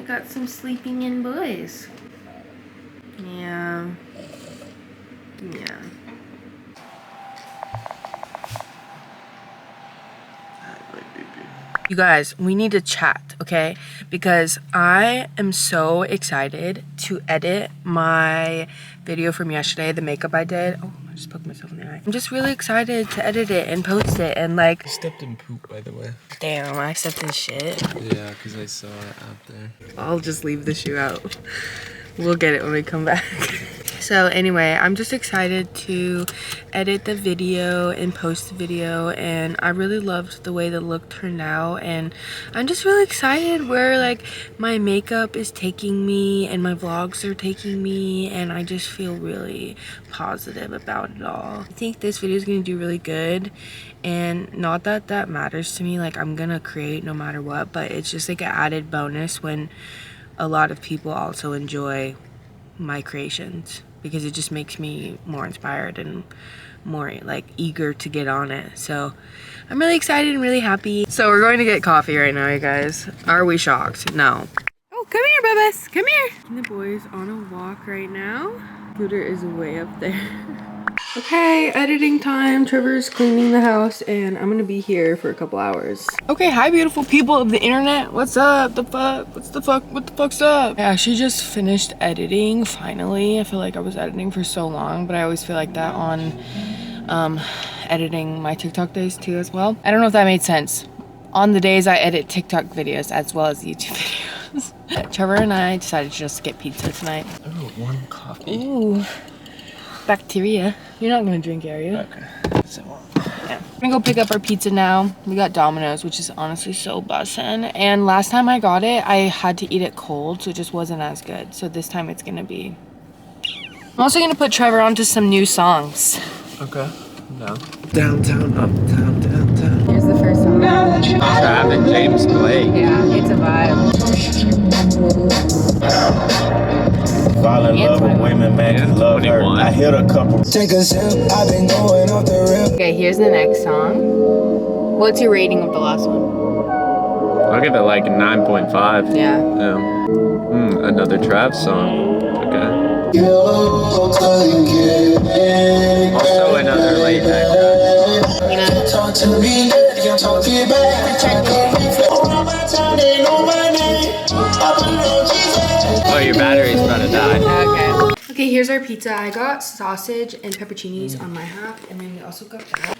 got some sleeping in boys. Yeah. Yeah. You guys, we need to chat, okay? Because I am so excited to edit my video from yesterday, the makeup I did. Oh, I just poked myself in the eye. I'm just really excited to edit it and post it and like... I stepped in poop, by the way. Damn, I stepped in shit. Yeah, because I saw it out there. I'll just leave the shoe out. We'll get it when we come back. So anyway, I'm just excited to edit the video and post the video, and I really loved the way the look turned out, and I'm just really excited where like my makeup is taking me and my vlogs are taking me, and I just feel really positive about it all. I think this video is going to do really good, and not that that matters to me, like I'm gonna create no matter what, but it's just like an added bonus when a lot of people also enjoy my creations, because it just makes me more inspired and more like eager to get on it. So I'm really excited and really happy. So we're going to get coffee right now, you guys. Are we shocked? No. Oh, come here, Bubba's. Come here. And the boys on a walk right now. Scooter is way up there. Okay, editing time. Trevor's cleaning the house and I'm gonna be here for a couple hours. Okay, hi beautiful people of the internet. What's up? The fuck? What's the fuck? What the fuck's up? Yeah, she just finished editing finally. I feel like I was editing for so long, but I always feel like that on editing my TikTok days too as well. I don't know if that made sense. On the days I edit TikTok videos as well as YouTube videos. Trevor and I decided to just get pizza tonight. Oh, one coffee. Ooh. Bacteria. You're not gonna drink, are you? Okay. So, yeah. We're gonna go pick up our pizza now. We got Domino's, which is honestly so bussin'. And last time I got it, I had to eat it cold, so it just wasn't as good. So this time it's gonna be. I'm also gonna put Trevor onto some new songs. okay. No. Downtown, uptown, downtown. Here's the first song. Travis James Blake. Yeah, it's a vibe. Fall in love with women, man, love her. I hit a couple. Take a sip, I've been going off the rip. Okay, here's the next song. What's your rating of the last one? I'll give it like a 9.5. Yeah. Another Trav song. Okay. Also another late night. You know? Talk to me, you talk to me back. Oh, your battery's about to die. Okay. Okay, here's our pizza. I got sausage and pepperoncinis on my half, and then we also got that.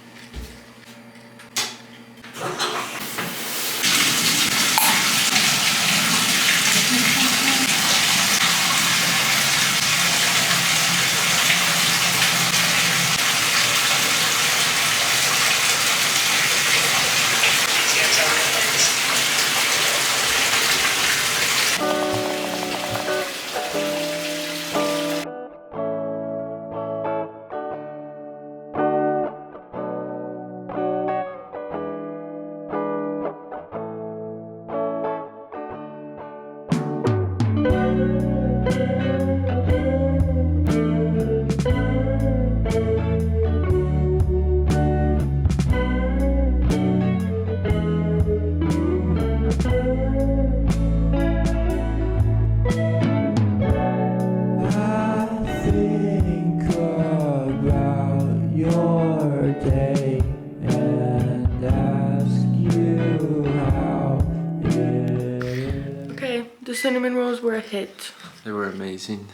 The cinnamon rolls were a hit. They were amazing.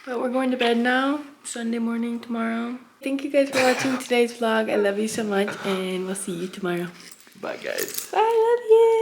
But we're going to bed now. Sunday morning tomorrow. Thank you guys for watching today's vlog. I love you so much, and we'll see you tomorrow. Bye, guys. Bye, I love you.